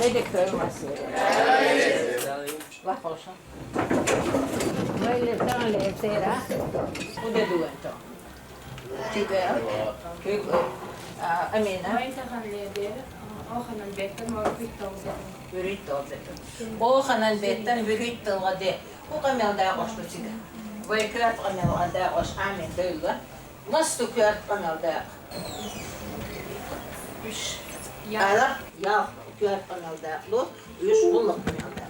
Dedik ölmesi. Bak olsun. Böyle tane tera. Bu da duento. Çünkü Amina. أخنا البيت ما رفيت Burrito. Oğlan elbetten burrito de. Bu kamel da başlı çıkı. Bu kıyat kamel da baş amin değil. Nasıl kıyat kamel da? Üç. Ya kıyat kamel da. Bu üç bulluk kamel da.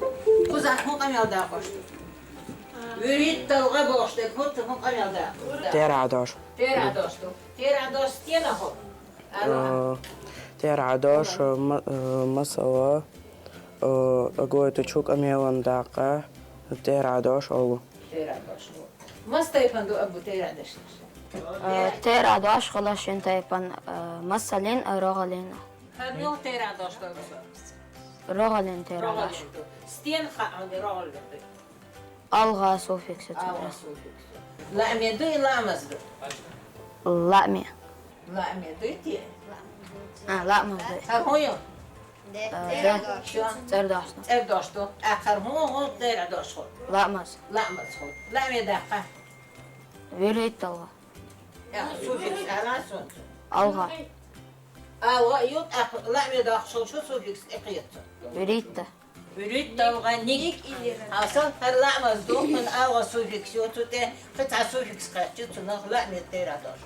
Kuzak bu kamel da başlı. Burrito ga başlı. Bu kamel da. Teradosh. Teradosh tiyana ho. Teradosh masala goytu çok amelan daqa teradosh olu. Teradosh. Mas taypan do abu teradosh. Teradosh خلاص تايبان مثلا رغلين Hanyo teradosh do. رغلين تeradosh Stien ga ande rol. ألغى سوفيكس لا ميدو لا مزدو. لا مي لا ميدو تي. لا مزدي هويو. ترداش Erdoştu. Akar ho teradosh ho. لا مز La mazho. La medaqa. وريت ألغى Ya sufiks alasun. ألغى Awa yut la medaqa şu sufiks iqiyat. وريت Ürüt dalganik asal la mazdu من awa sufiks yutute qita sufiks qachtu la teradosh.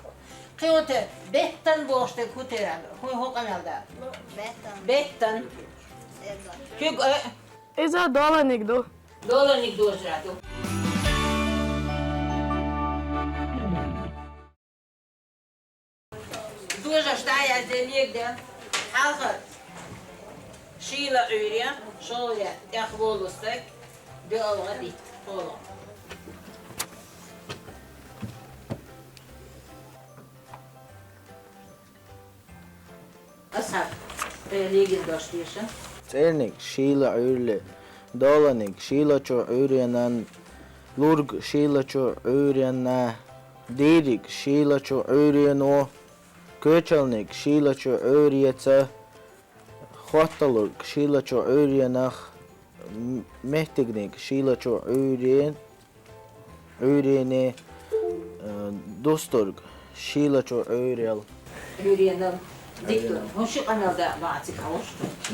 قيوت بيتن بوشت كوتيران هو هو قمال ده بيتن كيف إذا دولة نقدو دولار نقدو جراتو دوجا شتايا زليك ده حاضر شيلا عوريا شوليا يخبولستك دي أوغدي طولو أصحاب ليجن دوشتيشن Cernik, Sheila Urle, Dolanik, Sheila Cho Urianan, Lurg, Sheila Cho Uriana, Dirik, Sheila Cho Uriano, Köchelnik, Sheila Cho Urieta, Hotalurg, Sheila Cho Urianach, Mehtignik, Sheila Cho Uriane, Dosturg, Sheila Cho Uriel. Urianam دكتور هوش قناة ده بعتك هوش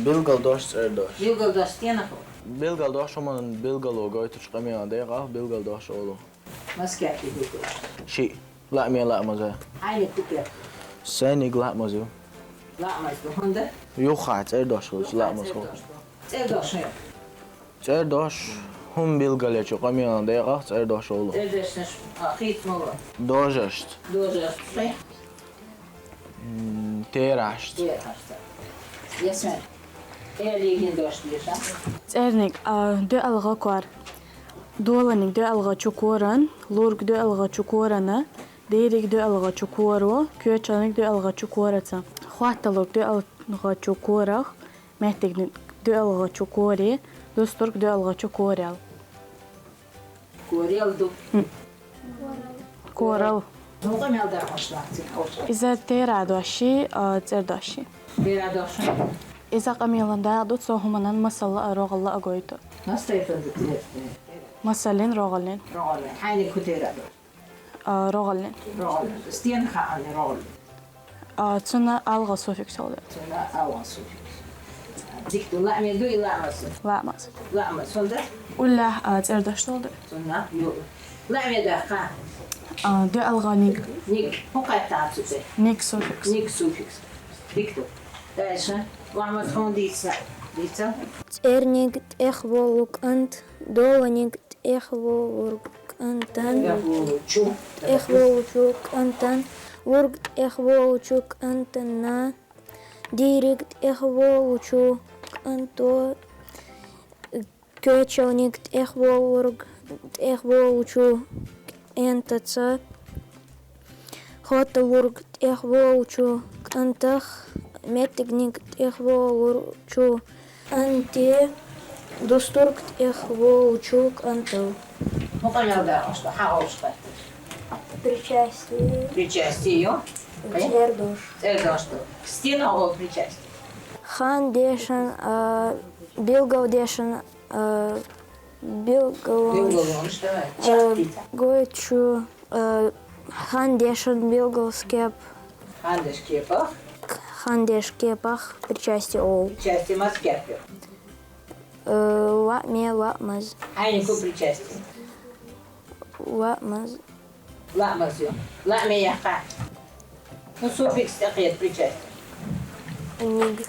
Bilgaldosh Erdosh. يوجد دستينا هو Bilgaldosh man Bilgalo goituch qamiya deqa Bilgaldosh olu. مسكاتي دكتور شي لا مي لا مزه عيني كوكا سينيق لا مزه لا ما يسمو هندا يوخات Erdosh لا مزه تردوش Erdosh هم Bilgalecho qamiya deqa Erdosh olu. تردوش نش أخيت مرة Dojast دوجة صحيح Terasht دير هاشتا يسمع إيه اللي يجين دوش ديشا ترنك دو ألغى كوار دولانك دو ألغى چوكوران لورك دو ألغى چوكورانا ديرك دو ألغى چوكورو كيوچانك دو ألغى چوكورتا خواتلوك دو ألغى چوكورخ مهتك دو ألغى چوكوري دوستورك دو ألغى چوكوريال كوريال دو كورال هو قمال ده أشلاتي هوش إذا تيرادوشي تردوشي تردوش إذا قميلان دادو تسوهمانان مسلا روغلا أغويتو ناس تيفن مسلين روغلين رول حيني كوتيرا روغلين رول ستين خاني رول تسونا ألغى سوفيكس أولي تنا أول سوفي ديكتو لا ميدو لا مس لا ماز لا مس هندا ولا تردوش أولي تنا يو لا ميدا خان دو ألغى نيك هو قاعد تسوي نيك سوفيكس نيك سوفيكس ديكتو دايشة وعمل هون ديتسا ديتسا ترنك تخبولك أنت دولانك تخبولك أنتن شو تخبولك أنتن ورق تخبولك أنتنا ديرك تخبولك أنتو كوچونك تخبولك أنتца Хоталург тхвоучу антах метигник тхвоучу анте достург тхвоучу антал. Ну понятно, что хаос. Причастие. Причастие. Твердош. Это что? Стена о причастие. хан дешен, билгал дешен, билгал olmuş değil mi? гойчу, хан дешен, билгал скеп, Handeş kepah, хан деш кепах, причастие ол. prичастие маскепи. Латме латмаз, Aynı ku prичастие. латмаз, La'maz yok. La'me yaqa. Bu sufiks taqiyat prичастие. nig,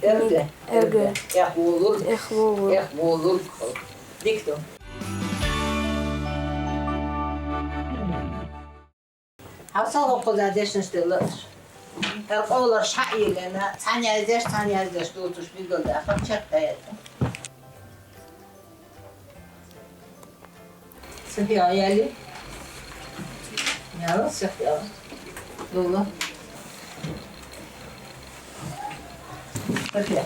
Erge. Erge. Ehvolur. эхволу. Ehvolur. Dikto. Hausa hoqoza deşin stiller. Olar şailena, tanyazdeş, tutuş bir gölde akar çaktaydı. Sıhhiya yali. Yala sıhhiya. Dolu. Sıhhiya.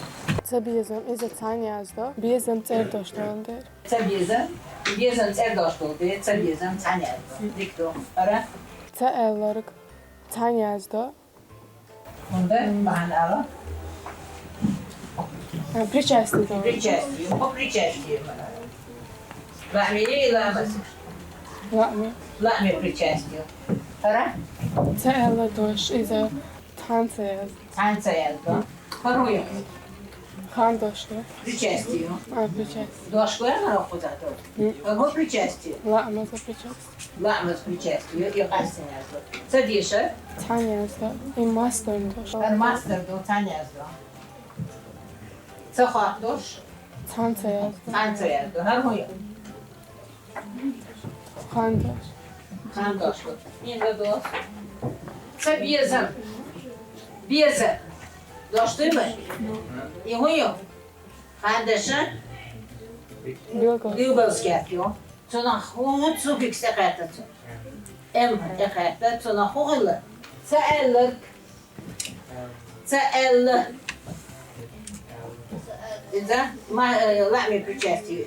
Це бізем із цанязда, бізем цердоштандер. Це бізем цердоштолды, це бізем tanyazda. Dikto. Ara. Це елерг цанязда. Onda bahanalı. Причастие. Причастие. По причастию. Ламили и ламасы. Лами. Лами причастию. Ара. Це елердош із танцез. Танца язда. Вторую. Хандошло. Причастию. Причастие. Дошку я на руку затор. По причастию. Лама за причастие. Ламас причастию и хастин язда. Це диша. Цанязда. І мастер дош. Мастер до таня язда. Це хатош. Танцез. Танца язда. Гармую. Хандош. Хандошку. Інда дос. Це бізем. Бізем. Doştu mu? Yumuyor. Kardeşim, Білгал. Bilgals yapıyor. Sonra huvut sufiks ekatı. Ekatı, sonra huvulu. Se'ellik. İza, la'mi причастию.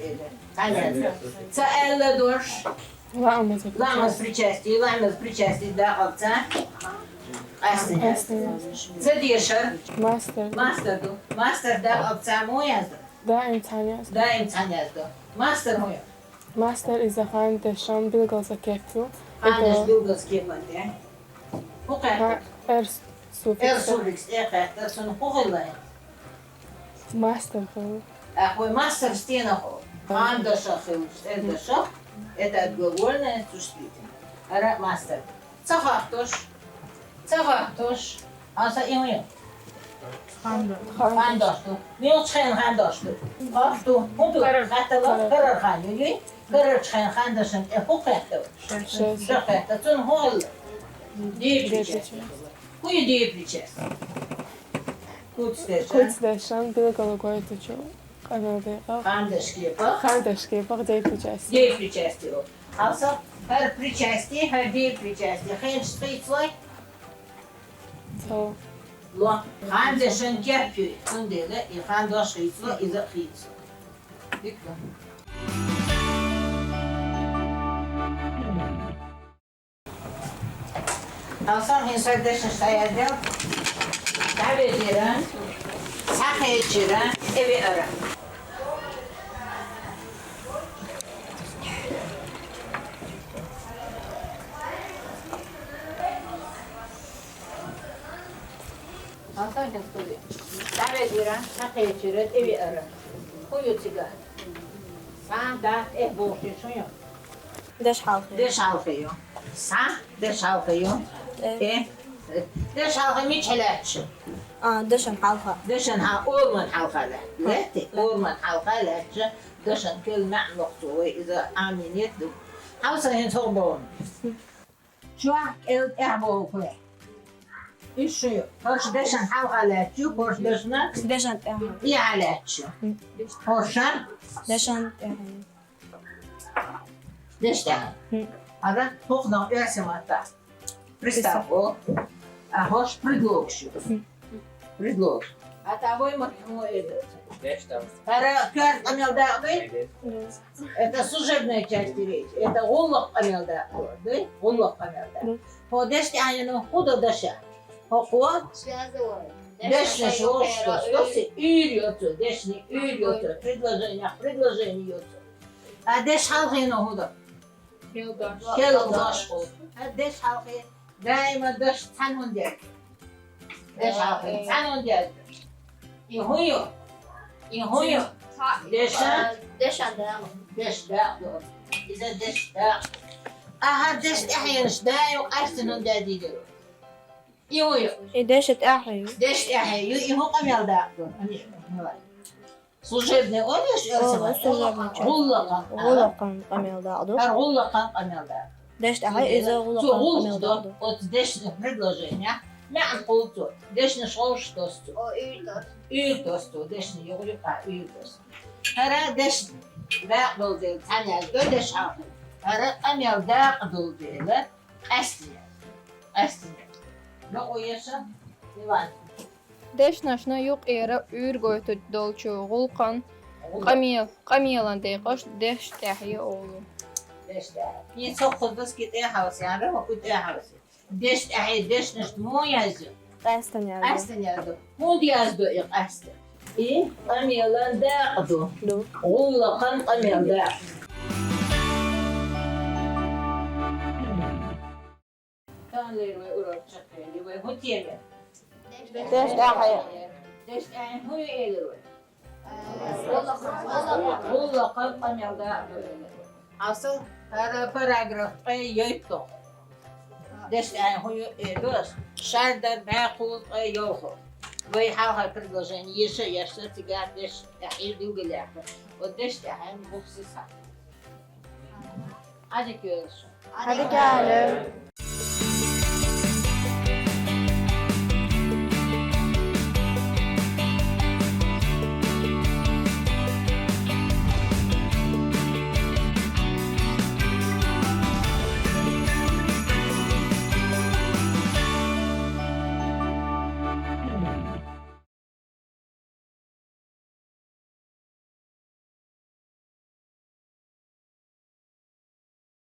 Понятно. Se'ellik doş. Лама за Ламас причастию, да, отца. Астиня. Це дешер. Мастер. Мастер да отца моя. Да им цанязда. Да им цанязда. Мастер моя. Мастер із хандешан білгал за кефю. Андеш Bilgals kepande. Bu kadar. Суфікс. Sufiks ekatı, sonra huvulu. Мастер хол. Ахвой мастер стена хол. Андеша хилш, эдеша. Это глагольное существительное. Ара мастер. Цахахтош. Аса имя. Хандошту. Милчхен хандошту. Ахту. Хунду. Хатала. Карархан. Юли. Карарчхен хандошен. Эхукахту. Шахахту. Цун хол. Диепричест. Хуй диепричест. Куцтеша. Куцдешан білгал гойтучу. Канадега. Хандеш кепа. Хандешки багдейтучас. Диепричестию. Аса. Her причастие, her диепричестие. Хен шпицлой. Це Lo, handischen kepju, kundele, i handosh hitslo, i za hitslo. Diklo. Alsam hinsardeshin sayadel, davediren, sakayçiren, evi ara. Alsam hinsardeshin. Davediren, sakayçiren, evi ara. Kuyu tsiga. Sam da boşu şuyu. Деш халхи. Deş halkıyor. Sam deş halkıyor. Deş halkı mi çeletçi. Дешен халха. Deşen ha orman halkalı. Letti. Orman halkalı. Deşen kül ma'luqtu ve iza aminiyettu. Havsa hin soğuğun. Şu an ehbo kuya. İş şu yok. Hoş deşen halkalı. Hoş deşen Дешен ihaletçi. Hoşan Дешен deşten. Ada toqdan örsematta. Приставку. А хош предлог şu. Предлог. А того ему этот. Кар амелдагы. Это служебная часть речи. Это уллах амелдагы, да? Уллах амелдагы. Ходешти анину худо даша. Хоқуа. Дешне что? Что се үйрёту, дешне үйрёту, предложение ёту. А деш халқы нохуда? Келдаш қол. А деш халқы дайма деш цанун дер. Деш халқы цанун дер. Инхуйо. Деша? Деш да. إذا دش دا. دش أحيانش دا وقاستنون دا ديدرو. يويو. دشت أحيو. دش أحيو يهو قميل دا. Служебный он служебный. غلقا قميل داعدو. غلقا قميل دا. دشت أحيو إذا غلقا قميل داعدو. Вот деш предложение. Мян полцо. Деш не шел что сто. Уйдосту. Деш не юрю уйдосту. Хара деш داق دول ديل تاني قدش عاقل أمير داق دول ديل أستنى نقو يشا ديوان Деш нашна юк эра үйргөтө долчу гулкан камилан дейкош деш тахи оğlu. دش داق يتوقف بس كده هاوس يعني هو كده هاوس دش أحي دش نشت مو يزو قاستن يعني. أستنى مو يزو أستنى إيه قميلان داق دو غلقان قميل داق كان لي ويقولوا تشكلي وهوتيلي دشت أحيو. دش هو يقولوا غلقان قميل داق أصل هذا باراجراف يوتو دش هو يقولوا شاردر باقول يوخو ويحاول предложение еще تقعد دش تحيل دي وقلعها ودش تحيل بوكسيسها هذا كيوش Hadi gel.